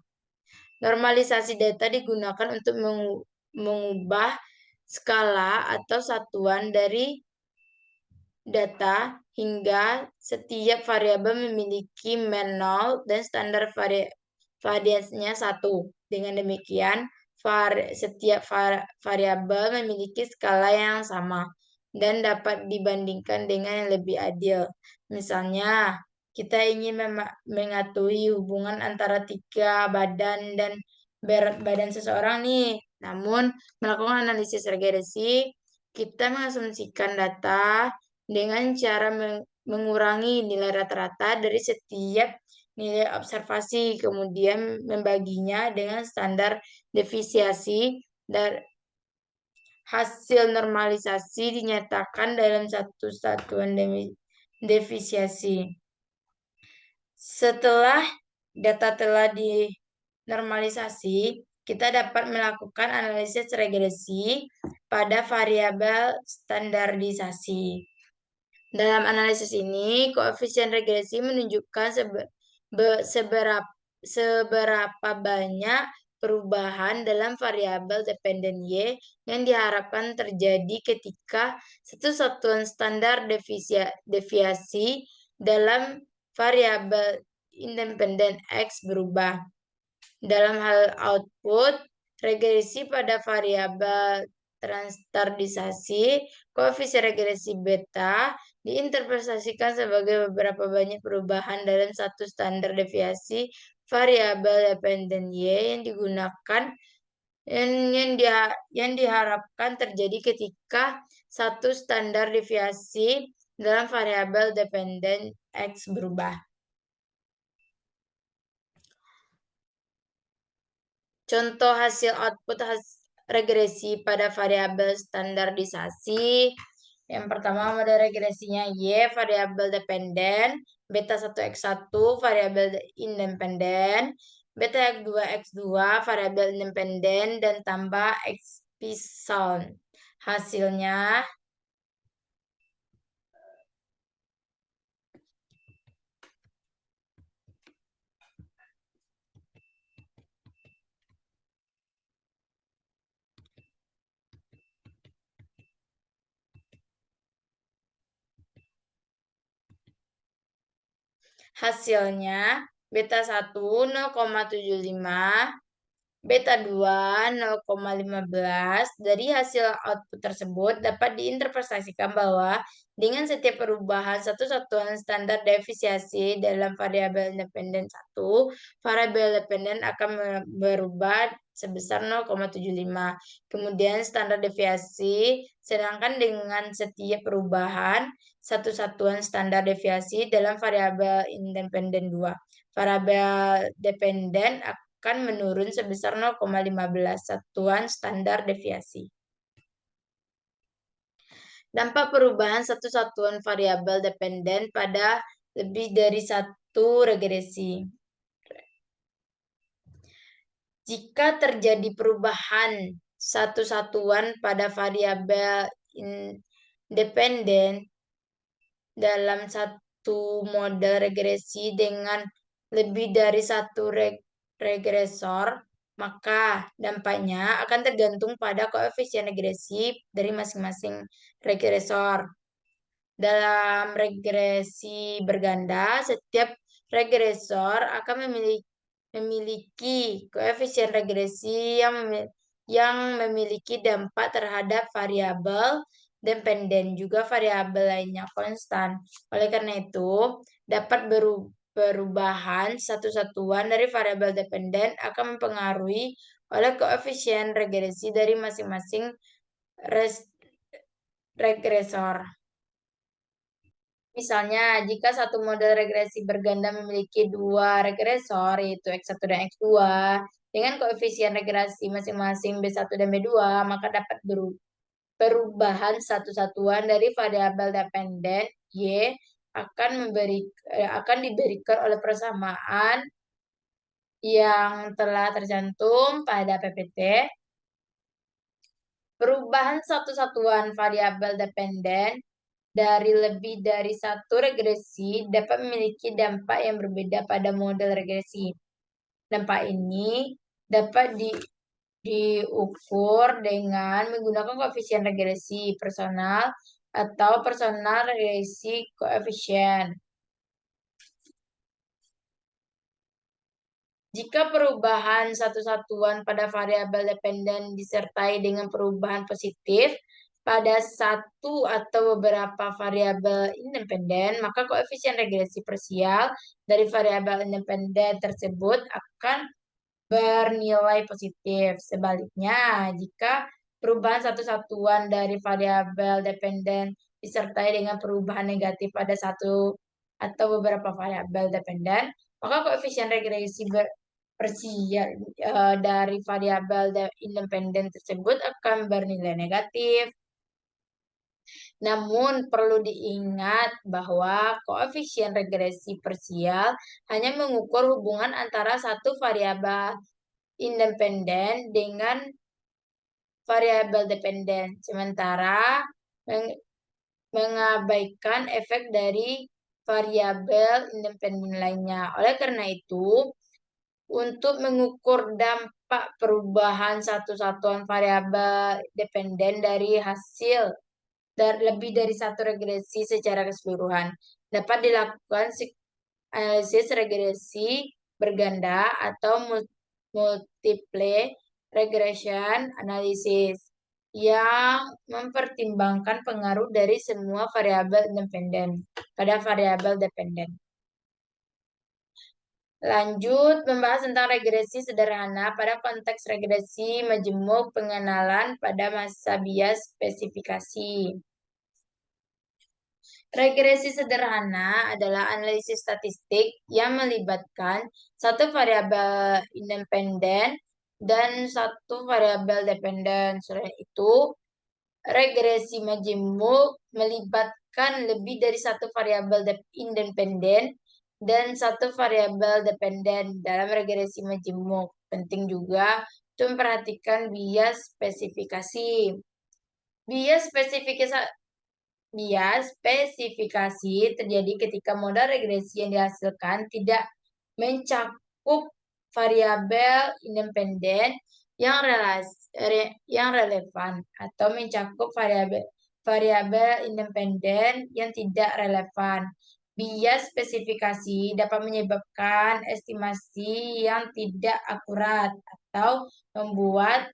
Normalisasi data digunakan untuk mengubah skala atau satuan dari data hingga setiap variabel memiliki mean 0 dan standar variasinya 1. Dengan demikian, setiap variabel memiliki skala yang sama dan dapat dibandingkan dengan yang lebih adil. Misalnya, kita ingin mengetahui hubungan antara 3 badan dan berat badan seseorang nih. Namun, melakukan analisis regresi, kita mengasumsikan data dengan cara mengurangi nilai rata-rata dari setiap nilai observasi, kemudian membaginya dengan standar deviasi dan hasil normalisasi dinyatakan dalam satu satuan deviasi. Setelah data telah dinormalisasi, kita dapat melakukan analisis regresi pada variabel standarisasi. Dalam analisis ini, koefisien regresi menunjukkan seberapa banyak perubahan dalam variabel dependen Y yang diharapkan terjadi ketika satu satuan standar deviasi dalam variabel independen X berubah. Dalam hal output, regresi pada variabel standarisasi, koefisien regresi beta diinterpretasikan sebagai beberapa banyak perubahan dalam satu standar deviasi variabel dependen Y yang digunakan yang diharapkan terjadi ketika satu standar deviasi dalam variabel dependen X berubah. Contoh hasil output regresi pada variabel standarisasi. Yang pertama model regresinya Y, variabel dependen, beta 1x1, variabel independen, beta x2, variabel independen, dan tambah x epsilon. Hasilnya beta 1 0,75, beta 2 0,15. Dari hasil output tersebut dapat diinterpretasikan bahwa dengan setiap perubahan satu satuan standar deviasi dalam variabel independen 1, variabel dependen akan berubah sebesar 0,75. Kemudian standar deviasi, sedangkan dengan setiap perubahan satu satuan standar deviasi dalam variabel independen 2, variabel dependen akan menurun sebesar 0,15 satuan standar deviasi. Dampak perubahan satu satuan variabel dependen pada lebih dari satu regresi. Jika terjadi perubahan satu satuan pada variabel independen dalam satu model regresi dengan lebih dari satu regresor, maka dampaknya akan tergantung pada koefisien regresi dari masing-masing regresor. Dalam regresi berganda, setiap regresor akan memiliki koefisien regresi yang memiliki dampak terhadap variabel dependen juga variabel lainnya konstan. Oleh karena itu, dapat perubahan satu satuan dari variabel dependen akan mempengaruhi oleh koefisien regresi dari masing-masing regresor. Misalnya, jika satu model regresi berganda memiliki dua regresor, yaitu X1 dan X2, dengan koefisien regresi masing-masing B1 dan B2, maka dapat perubahan satu satuan dari variabel dependen Y akan diberikan oleh persamaan yang telah tercantum pada PPT. Perubahan satu satuan variabel dependen dari lebih dari satu regresi dapat memiliki dampak yang berbeda pada model regresi. Dampak ini dapat diukur dengan menggunakan koefisien regresi personal atau personal regresi koefisien. Jika perubahan satu satuan pada variabel dependen disertai dengan perubahan positif pada satu atau beberapa variabel independen, maka koefisien regresi parsial dari variabel independen tersebut akan bernilai positif. Sebaliknya, jika perubahan satu satuan dari variabel dependen disertai dengan perubahan negatif pada satu atau beberapa variabel dependen, maka koefisien regresi parsial dari variabel independen tersebut akan bernilai negatif. Namun perlu diingat bahwa koefisien regresi parsial hanya mengukur hubungan antara satu variabel independen dengan variabel dependen, sementara mengabaikan efek dari variabel independen lainnya. Oleh karena itu, untuk mengukur dampak perubahan satu satuan variabel dependen dari hasil lebih dari satu regresi secara keseluruhan, dapat dilakukan analisis regresi berganda atau multiple regression analysis yang mempertimbangkan pengaruh dari semua variabel independen pada variabel dependen. Lanjut membahas tentang regresi sederhana pada konteks regresi majemuk pengenalan pada masa bias spesifikasi. Regresi sederhana adalah analisis statistik yang melibatkan satu variabel independen dan satu variabel dependen. Selain itu, regresi majemuk melibatkan lebih dari satu variabel independen dan satu variabel dependen dalam regresi majemuk. Penting juga untuk memperhatikan bias spesifikasi. Bias spesifikasi terjadi ketika model regresi yang dihasilkan tidak mencakup variabel independen yang relevan atau mencakup variabel independen yang tidak relevan. Bias spesifikasi dapat menyebabkan estimasi yang tidak akurat atau membuat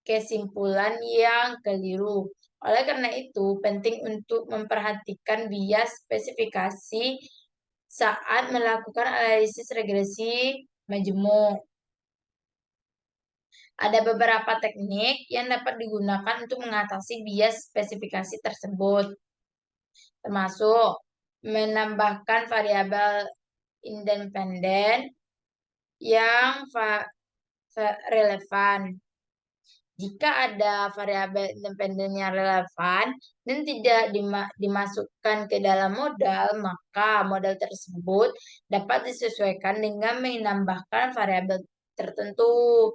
kesimpulan yang keliru. Oleh karena itu, penting untuk memperhatikan bias spesifikasi saat melakukan analisis regresi majemuk. Ada beberapa teknik yang dapat digunakan untuk mengatasi bias spesifikasi tersebut, termasuk menambahkan variabel independen yang relevan. Jika ada variabel independen yang relevan dan tidak dimasukkan ke dalam modal, maka modal tersebut dapat disesuaikan dengan menambahkan variabel tertentu.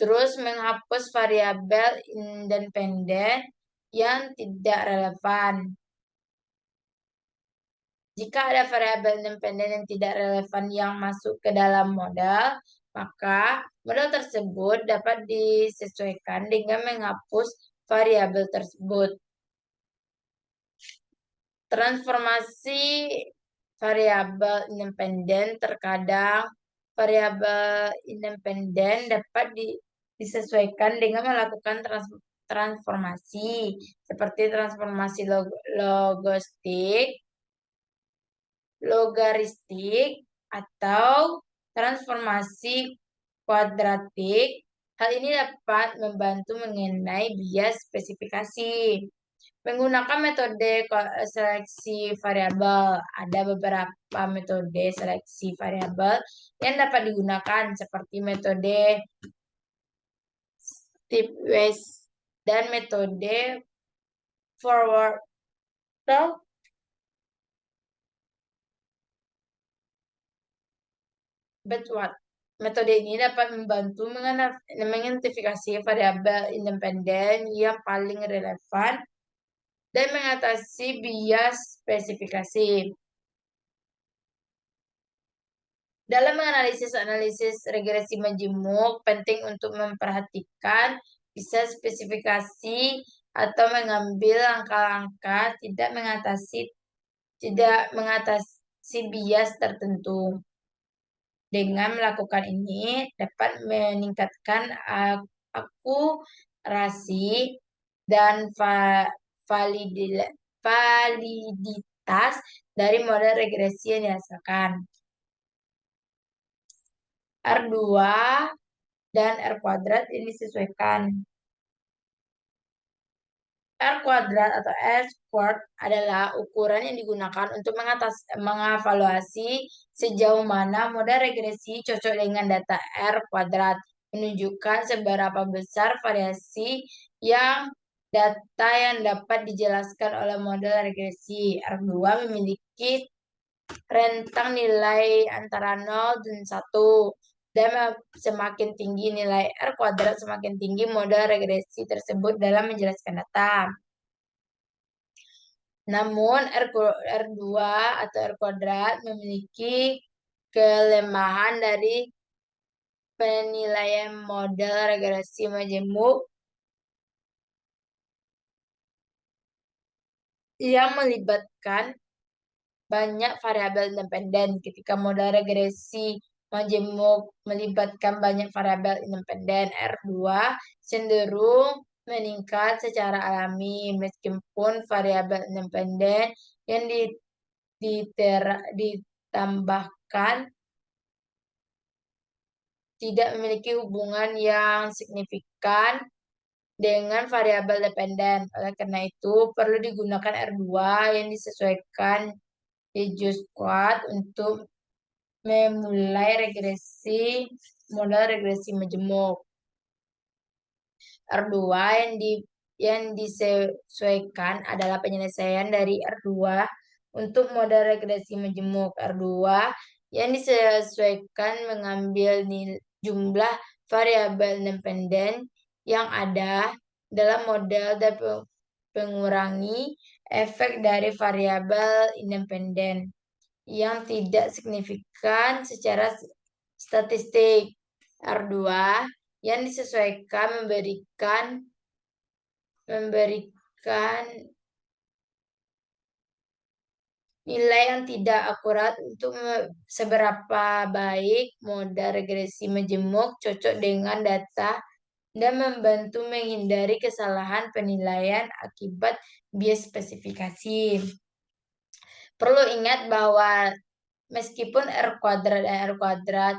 Terus menghapus variabel independen yang tidak relevan. Jika ada variabel independen yang tidak relevan yang masuk ke dalam modal, maka modal tersebut dapat disesuaikan dengan menghapus variabel tersebut. Transformasi variabel independen terkadang variabel independen dapat disesuaikan dengan melakukan transformasi seperti transformasi logaristik atau transformasi kuadratik. Hal ini dapat membantu mengenai bias spesifikasi. Menggunakan metode seleksi variabel. Ada beberapa metode seleksi variabel yang dapat digunakan seperti metode stepwise dan metode forward backward. Metode ini dapat membantu mengidentifikasi variabel independen yang paling relevan dan mengatasi bias spesifikasi. Dalam menganalisis regresi majemuk, penting untuk memperhatikan bisa spesifikasi atau mengambil langkah-langkah tidak mengatasi bias tertentu. Dengan melakukan ini dapat meningkatkan akurasi dan validitas dari model regresi yang dihasilkan. R2 dan R kuadrat ini disesuaikan. R kuadrat atau R squared adalah ukuran yang digunakan untuk mengevaluasi sejauh mana model regresi cocok dengan data R kuadrat, menunjukkan seberapa besar variasi yang data yang dapat dijelaskan oleh model regresi. R2 memiliki rentang nilai antara 0 dan 1. Dan semakin tinggi nilai R kuadrat, semakin tinggi model regresi tersebut dalam menjelaskan data. Namun R2 atau R kuadrat memiliki kelemahan dari penilaian model regresi majemuk yang melibatkan banyak variabel independen. Ketika model regresi majemuk melibatkan banyak variabel independen, R2 cenderung meningkat secara alami meskipun variabel independen yang ditambahkan tidak memiliki hubungan yang signifikan dengan variabel dependen. Oleh karena itu, perlu digunakan R2 yang disesuaikan di Squad untuk memulai model regresi majemuk. R2 yang disesuaikan adalah penyelesaian dari R2 untuk model regresi majemuk. R2 yang disesuaikan mengambil jumlah variabel independen yang ada dalam model dan mengurangi efek dari variabel independen yang tidak signifikan secara statistik. R2 yang disesuaikan memberikan nilai yang tidak akurat untuk seberapa baik model regresi majemuk cocok dengan data dan membantu menghindari kesalahan penilaian akibat bias spesifikasi. Perlu ingat bahwa meskipun R kuadrat dan R kuadrat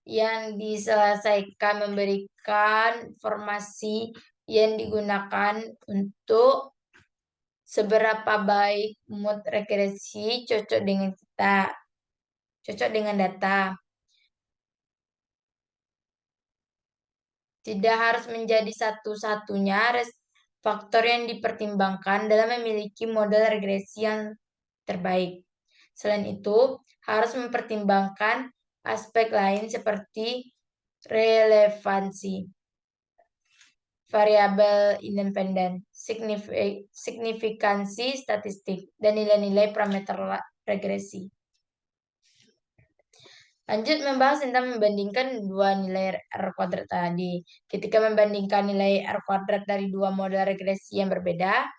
yang diselesaikan memberikan informasi yang digunakan untuk seberapa baik mood regresi cocok dengan data. Tidak harus menjadi satu-satunya faktor yang dipertimbangkan dalam memiliki model regresi yang terbaik. Selain itu, harus mempertimbangkan aspek lain seperti relevansi, variabel independen, signifikansi statistik, dan nilai-nilai parameter regresi. Lanjut membahas tentang membandingkan dua nilai R kuadrat tadi. Ketika membandingkan nilai R kuadrat dari dua model regresi yang berbeda,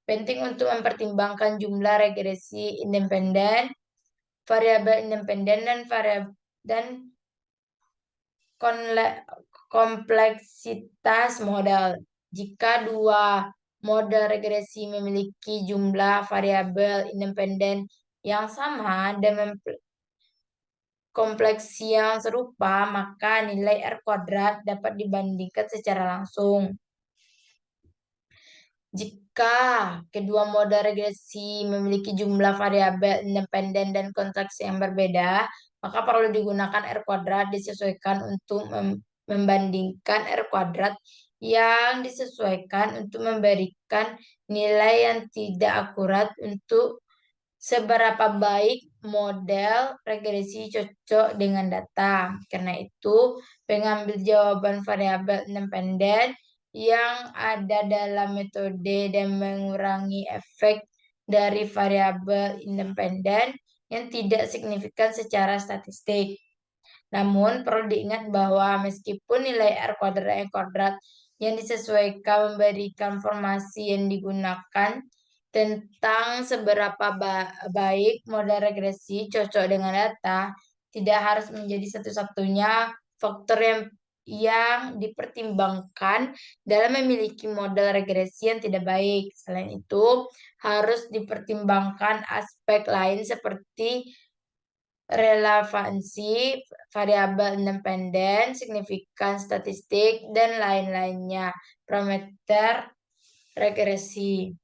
penting untuk mempertimbangkan jumlah regresi independen, variabel independen, dan kompleksitas model. Jika dua model regresi memiliki jumlah variabel independen yang sama dan kompleksi yang serupa, maka nilai R kuadrat dapat dibandingkan secara langsung. Jika kedua model regresi memiliki jumlah variabel independen dan konteks yang berbeda, maka perlu digunakan R kuadrat disesuaikan untuk membandingkan R kuadrat yang disesuaikan untuk memberikan nilai yang tidak akurat untuk seberapa baik model regresi cocok dengan data. Karena itu, pengambil jawaban variabel independen yang ada dalam metode dan mengurangi efek dari variabel independen yang tidak signifikan secara statistik. Namun, perlu diingat bahwa meskipun nilai R kuadrat yang disesuaikan memberikan informasi yang digunakan tentang seberapa baik model regresi cocok dengan data, tidak harus menjadi satu-satunya faktor yang dipertimbangkan dalam memiliki model regresi yang tidak baik. Selain itu, harus dipertimbangkan aspek lain seperti relevansi, variabel independen, signifikan statistik, dan lain-lainnya. Parameter regresi.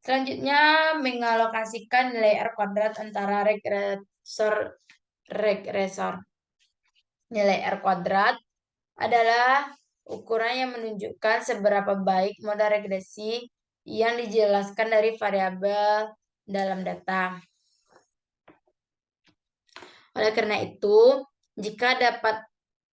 Selanjutnya, mengalokasikan nilai R kuadrat antara regresor. Nilai R kuadrat adalah ukuran yang menunjukkan seberapa baik model regresi yang dijelaskan dari variabel dalam data. Oleh karena itu, jika dapat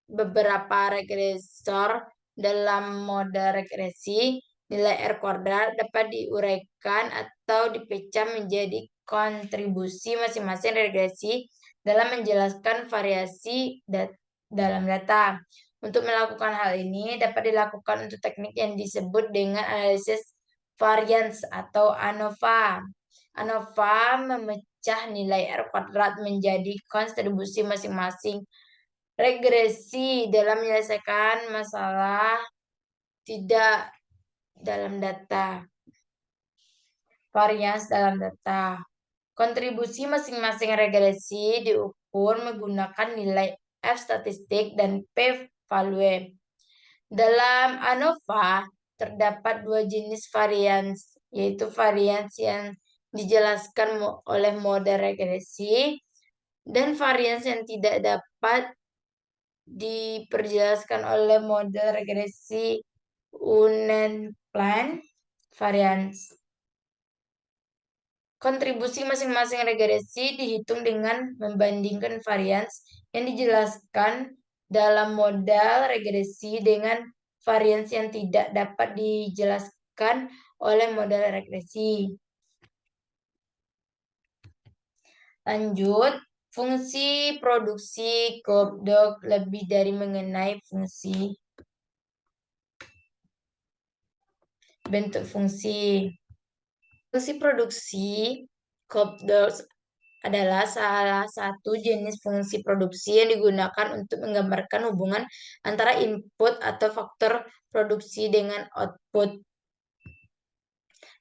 beberapa regresor dalam model regresi, nilai R kuadrat dapat diuraikan atau dipecah menjadi kontribusi masing-masing regresi dalam menjelaskan variasi dalam data. Untuk melakukan hal ini dapat dilakukan untuk teknik yang disebut dengan analisis varians atau ANOVA. ANOVA memecah nilai R kuadrat menjadi kontribusi masing-masing regresi dalam menyelesaikan masalah tidak dalam data. Varians dalam data. Kontribusi masing-masing regresi diukur menggunakan nilai F statistik dan P value. Dalam ANOVA terdapat dua jenis varians, yaitu varians yang dijelaskan oleh model regresi dan varians yang tidak dapat diperjelaskan oleh model regresi unemplan varians. Kontribusi masing-masing regresi dihitung dengan membandingkan varians yang dijelaskan dalam model regresi dengan varians yang tidak dapat dijelaskan oleh model regresi. Lanjut, fungsi produksi Goldberg lebih dari mengenai fungsi. Bentuk fungsi. Fungsi produksi Goldberg adalah salah satu jenis fungsi produksi yang digunakan untuk menggambarkan hubungan antara input atau faktor produksi dengan output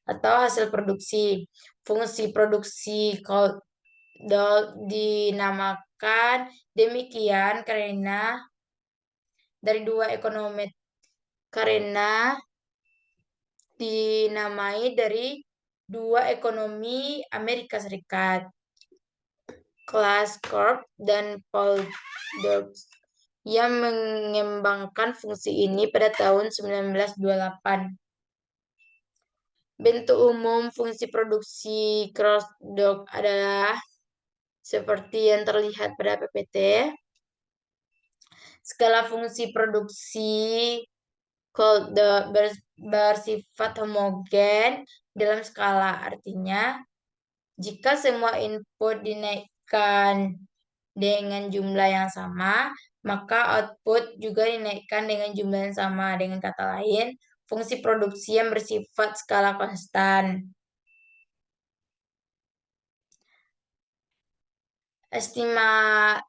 atau hasil produksi. Fungsi produksi Goldberg dinamakan demikian karena dinamai dari dua ekonomi Amerika Serikat, Klaas Schwab dan Paul Dirks, yang mengembangkan fungsi ini pada tahun 1928. Bentuk umum fungsi produksi Goldberg adalah seperti yang terlihat pada PPT. Skala fungsi produksi Goldberg bersifat homogen dalam skala, artinya jika semua input dinaikkan dengan jumlah yang sama, maka output juga dinaikkan dengan jumlah yang sama. Dengan kata lain, fungsi produksi yang bersifat skala konstan. Estimasi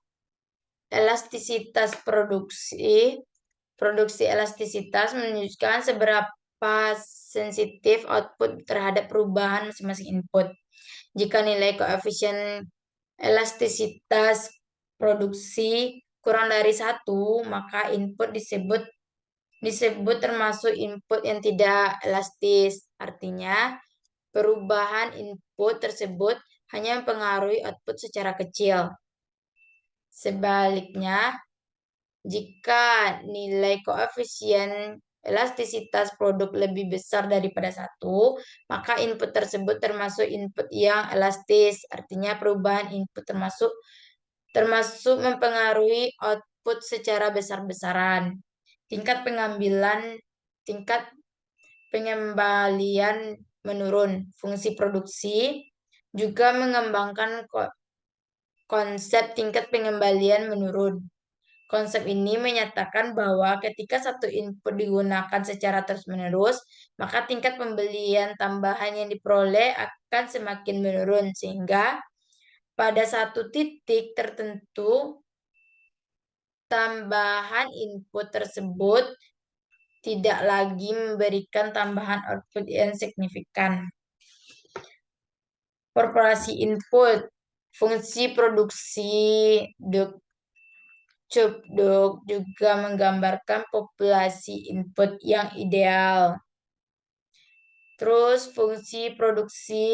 elastisitas produksi elastisitas menunjukkan seberapa sensitif output terhadap perubahan masing-masing input. Jika nilai koefisien elastisitas produksi kurang dari 1, maka input disebut termasuk input yang tidak elastis. Artinya, perubahan input tersebut hanya mempengaruhi output secara kecil. Sebaliknya, jika nilai koefisien elastisitas produk lebih besar daripada 1, maka input tersebut termasuk input yang elastis. Artinya perubahan input termasuk mempengaruhi output secara besar-besaran. Tingkat pengembalian menurun. Fungsi produksi juga mengembangkan konsep tingkat pengembalian menurun. Konsep ini menyatakan bahwa ketika satu input digunakan secara terus-menerus, maka tingkat pembelian tambahan yang diperoleh akan semakin menurun, sehingga pada satu titik tertentu, tambahan input tersebut tidak lagi memberikan tambahan output yang signifikan. Proporsi input, fungsi produksi Goldberg juga menggambarkan populasi input yang ideal. Terus fungsi produksi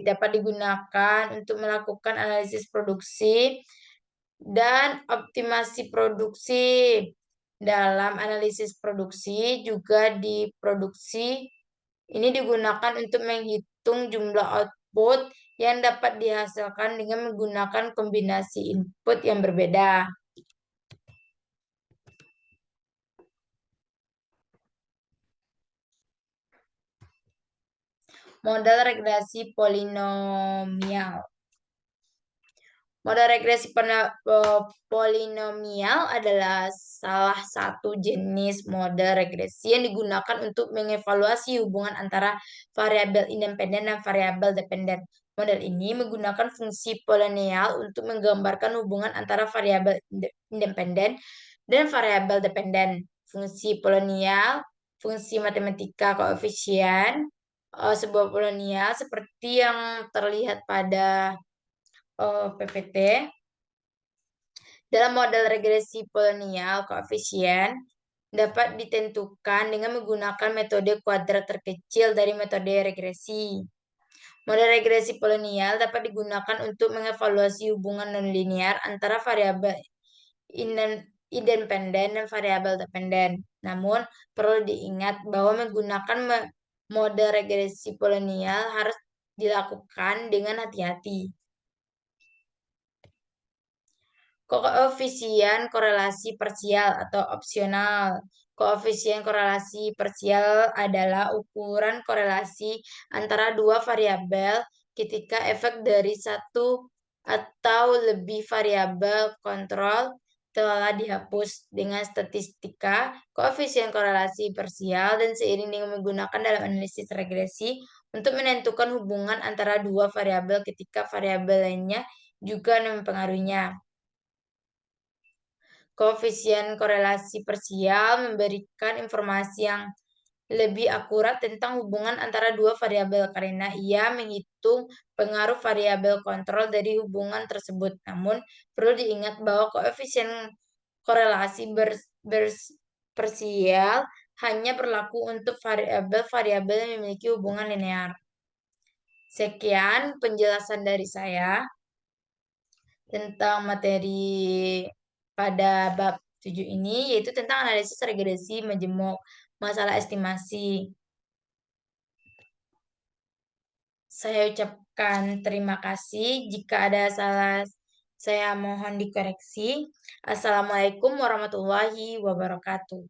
dapat digunakan untuk melakukan analisis produksi dan optimasi produksi. Dalam analisis produksi juga ini digunakan untuk menghitung jumlah output yang dapat dihasilkan dengan menggunakan kombinasi input yang berbeda. Model regresi polinomial. Model regresi polinomial adalah salah satu jenis model regresi yang digunakan untuk mengevaluasi hubungan antara variabel independen dan variabel dependen. Model ini menggunakan fungsi polinomial untuk menggambarkan hubungan antara variabel independen dan variabel dependen. Fungsi polinomial, fungsi matematika koefisien, sebuah polinomial seperti yang terlihat pada PPT. Dalam model regresi polinomial koefisien dapat ditentukan dengan menggunakan metode kuadrat terkecil dari metode regresi. Model regresi polinomial dapat digunakan untuk mengevaluasi hubungan nonlinear antara variabel independen dan variabel dependen. Namun, perlu diingat bahwa menggunakan model regresi polinomial harus dilakukan dengan hati-hati. Koefisien korelasi parsial atau opsional. Koefisien korelasi parsial adalah ukuran korelasi antara dua variabel ketika efek dari satu atau lebih variabel kontrol telah dihapus dengan statistika koefisien korelasi parsial dan seiring dengan menggunakan dalam analisis regresi untuk menentukan hubungan antara dua variabel ketika variabel lainnya juga mempengaruhinya. Koefisien korelasi parsial memberikan informasi yang lebih akurat tentang hubungan antara dua variabel karena ia menghitung pengaruh variabel kontrol dari hubungan tersebut. Namun, perlu diingat bahwa koefisien korelasi parsial hanya berlaku untuk variabel-variabel yang memiliki hubungan linear. Sekian penjelasan dari saya tentang materi pada bab 7 ini, yaitu tentang analisis regresi majemuk, masalah estimasi. Saya ucapkan terima kasih. Jika ada salah, saya mohon dikoreksi. Assalamualaikum warahmatullahi wabarakatuh.